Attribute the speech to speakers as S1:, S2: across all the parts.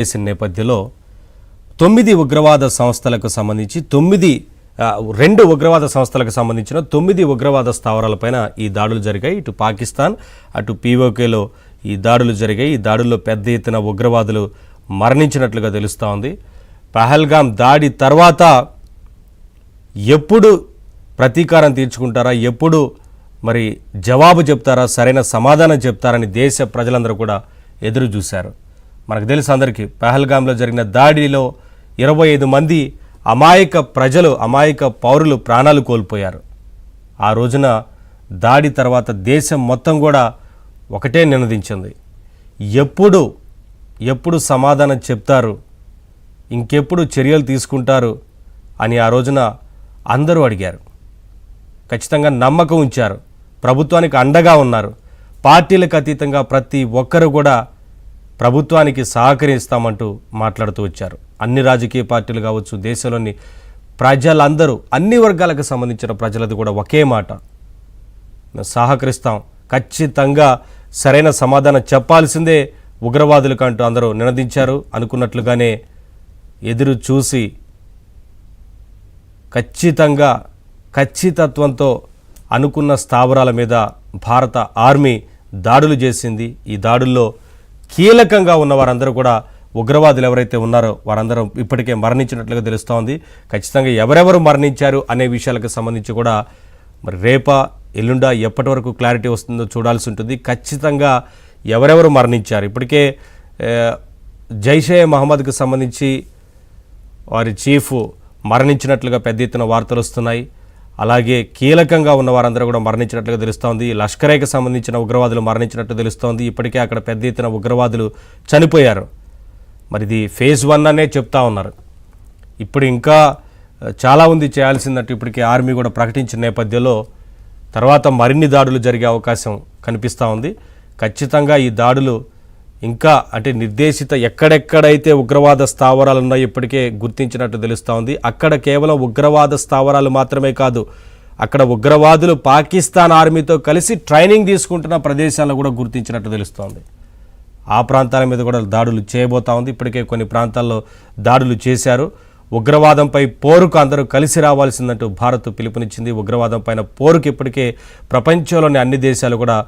S1: చేసిన నేపథ్యంలో 9 ఉగ్రవాద సంస్థలకు సంబంధించి 2 ఉగ్రవాద సంస్థలకు సంబంధించిన 9 ఉగ్రవాద స్థావరాలపైన ఈ దాడులు జరిగాయి. ఇటు పాకిస్తాన్ అటు పీఓకేలో ఈ దాడులు జరిగాయి. ఈ దాడుల్లో పెద్ద ఎత్తున ఉగ్రవాదులు మరణించినట్లుగా తెలుస్తూ ఉంది. పహల్గాం దాడి తర్వాత ఎప్పుడు ప్రతీకారం తీర్చుకుంటారా, ఎప్పుడు మరి జవాబు చెప్తారా, సరైన సమాధానం చెప్తారని దేశ ప్రజలందరూ కూడా ఎదురు చూశారు. మనకు తెలుసు అందరికీ పహల్గాంలో జరిగిన దాడిలో 25 మంది అమాయక పౌరులు ప్రాణాలు కోల్పోయారు. ఆ రోజున దాడి తర్వాత దేశం మొత్తం కూడా ఒకటే నినదించింది, ఎప్పుడు సమాధానం చెప్తారు, ఇంకెప్పుడు చర్యలు తీసుకుంటారు అని ఆ రోజున అందరూ అడిగారు. ఖచ్చితంగా నమ్మకం ఉంచారు, ప్రభుత్వానికి అండగా ఉన్నారు. పార్టీలకు అతీతంగా ప్రతి ఒక్కరు కూడా ప్రభుత్వానికి సహకరిస్తామంటూ మాట్లాడుతూ వచ్చారు. అన్ని రాజకీయ పార్టీలు కావచ్చు, దేశంలోని ప్రజలందరూ, అన్ని వర్గాలకు సంబంధించిన ప్రజలది కూడా ఒకే మాట, సహకరిస్తాం, ఖచ్చితంగా సరైన సమాధానం చెప్పాల్సిందే ఉగ్రవాదులకు అంటూ అందరూ నినదించారు. అనుకున్నట్లుగానే ఎదురు చూసి ఖచ్చితత్వంతో అనుకున్న స్థావరాల మీద భారత ఆర్మీ దాడులు చేసింది. ఈ దాడుల్లో కీలకంగా ఉన్న వారందరూ కూడా ఉగ్రవాదులు ఎవరైతే ఉన్నారో వారందరూ ఇప్పటికే మరణించినట్లుగా తెలుస్తోంది. ఖచ్చితంగా ఎవరెవరు మరణించారు అనే విషయాలకు సంబంధించి కూడా మరి రేపా ఎల్లుండా ఎప్పటి వరకు క్లారిటీ వస్తుందో చూడాల్సి ఉంటుంది. ఖచ్చితంగా ఎవరెవరు మరణించారు, ఇప్పటికే జైషే మహమ్మద్కు సంబంధించి వారి చీఫ్ మరణించినట్లుగా పెద్ద ఎత్తున వార్తలు వస్తున్నాయి. అలాగే కీలకంగా ఉన్న వారందరూ కూడా మరణించినట్లుగా తెలుస్తోంది. లష్కరేకి సంబంధించిన ఉగ్రవాదులు మరణించినట్టు తెలుస్తోంది. ఇప్పటికే అక్కడ పెద్ద ఎత్తున ఉగ్రవాదులు చనిపోయారు. మరి ఇది ఫేజ్ 1 అనే చెప్తా ఉన్నారు. ఇప్పుడు ఇంకా చాలా ఉంది చేయాల్సిందంటూ ఇప్పటికే ఆర్మీ కూడా ప్రకటించిన నేపథ్యంలో తర్వాత మరిన్ని దాడులు జరిగే అవకాశం కనిపిస్తూ ఉంది. ఖచ్చితంగా ఈ దాడులు ఇంకా అంటే నిర్దేశిత ఎక్కడెక్కడైతే ఉగ్రవాద స్థావరాలు ఉన్నాయో ఇప్పటికే గుర్తించినట్టు తెలుస్తూ ఉంది. అక్కడ కేవలం ఉగ్రవాద స్థావరాలు మాత్రమే కాదు, అక్కడ ఉగ్రవాదులు పాకిస్తాన్ ఆర్మీతో కలిసి ట్రైనింగ్ తీసుకుంటున్న ప్రదేశాలను కూడా గుర్తించినట్టు తెలుస్తోంది. ఆ ప్రాంతాల మీద కూడా దాడులు చేయబోతా ఉంది. ఇప్పటికే కొన్ని ప్రాంతాల్లో దాడులు చేశారు. ఉగ్రవాదంపై పోరుకు అందరూ కలిసి రావాల్సిందంటూ భారత్ పిలుపునిచ్చింది. ఉగ్రవాదం పైన పోరుకు ఇప్పటికే ప్రపంచంలోని అన్ని దేశాలు కూడా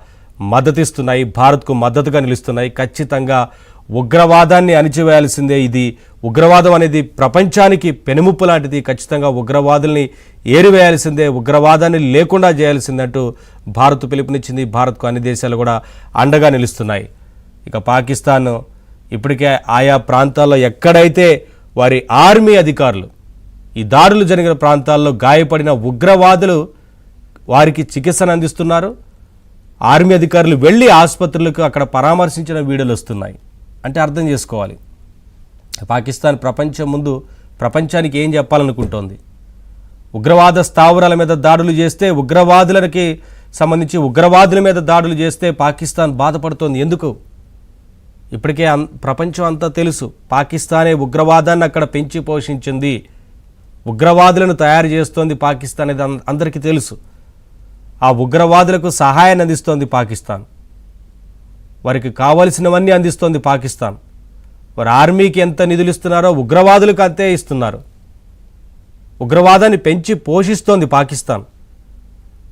S1: మద్దతిస్తున్నాయి, భారత్కు మద్దతుగా నిలుస్తున్నాయి. ఖచ్చితంగా ఉగ్రవాదాన్ని అణిచివేయాల్సిందే. ఇది ఉగ్రవాదం అనేది ప్రపంచానికి పెనుముప్పు లాంటిది. ఖచ్చితంగా ఉగ్రవాదుల్ని ఏరివేయాల్సిందే, ఉగ్రవాదాన్ని లేకుండా చేయాల్సిందంటూ భారత్ పిలుపునిచ్చింది. భారత్కు అన్ని దేశాలు కూడా అండగా నిలుస్తున్నాయి. ఇక పాకిస్తాన్ ఇప్పటికే ఆయా ప్రాంతాల్లో ఎక్కడైతే వారి ఆర్మీ అధికారులు ఈ దాడులు జరిగిన ప్రాంతాల్లో గాయపడిన ఉగ్రవాదులు వారికి చికిత్సను అందిస్తున్నారు. ఆర్మీ అధికారులు వెళ్ళి ఆసుపత్రులకు అక్కడ పరామర్శించిన వీడియోలు వస్తున్నాయి. అంటే అర్థం చేసుకోవాలి, పాకిస్తాన్ ప్రపంచానికి ఏం చెప్పాలనుకుంటోంది. ఉగ్రవాద స్థావరాల మీద దాడులు చేస్తే, ఉగ్రవాదులకి సంబంధించి ఉగ్రవాదుల మీద దాడులు చేస్తే పాకిస్తాన్ బాధపడుతోంది. ఎందుకు? ఇప్పటికే ప్రపంచం అంతా తెలుసు, పాకిస్తానే ఉగ్రవాదాన్ని అక్కడ పెంచి పోషించింది, ఉగ్రవాదులను తయారు చేస్తోంది పాకిస్తాన్ అనేది అందరికీ తెలుసు. ఆ ఉగ్రవాదులకు సహాయాన్ని అందిస్తోంది పాకిస్తాన్, వారికి కావలసినవన్నీ అందిస్తోంది పాకిస్తాన్. వారి ఆర్మీకి ఎంత నిధులు ఇస్తున్నారో ఉగ్రవాదులకు అంతే ఇస్తున్నారు. ఉగ్రవాదాన్ని పెంచి పోషిస్తోంది పాకిస్తాన్.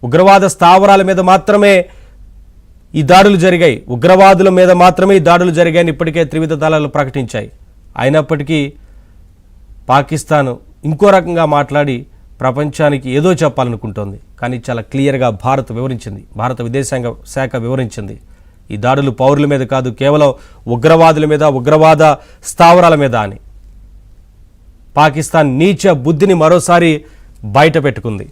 S1: ఉగ్రవాద స్థావరాల మీద మాత్రమే ఈ దాడులు జరిగాయి, ఉగ్రవాదుల మీద మాత్రమే ఈ దాడులు జరిగాయని ఇప్పటికే త్రివిధ దళాలు ప్రకటించాయి. అయినప్పటికీ పాకిస్తాన్ ఇంకో రకంగా మాట్లాడి ప్రపంచానికి ఏదో చెప్పాలనుకుంటోంది. కానీ చాలా క్లియర్గా భారత్ విదేశాంగ శాఖ వివరించింది, ఈ దాడులు పౌరుల మీద కాదు, కేవలం ఉగ్రవాదుల మీద, ఉగ్రవాద స్థావరాల మీద అని. పాకిస్తాన్ నీచ బుద్ధిని మరోసారి బయట పెట్టుకుంది.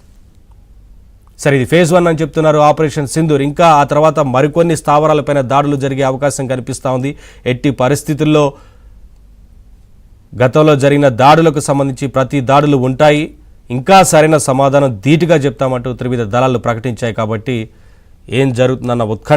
S1: సరే, ఇది ఫేజ్ 1 అని చెప్తున్నారు ఆపరేషన్ సింధూర్. ఇంకా ఆ తర్వాత మరికొన్ని స్థావరాలపైన దాడులు జరిగే అవకాశం కనిపిస్తూ ఉంది. ఎట్టి పరిస్థితుల్లో గతంలో జరిగిన దాడులకు సంబంధించి ప్రతి దాడులు ఉంటాయి, ఇంకా సరైన సమాధానం ధీటుగా చెప్తామంటూ త్రివిధ దళాలు ప్రకటించాయి. కాబట్టి ఏం జరుగుతుందన్న ఉత్కంఠ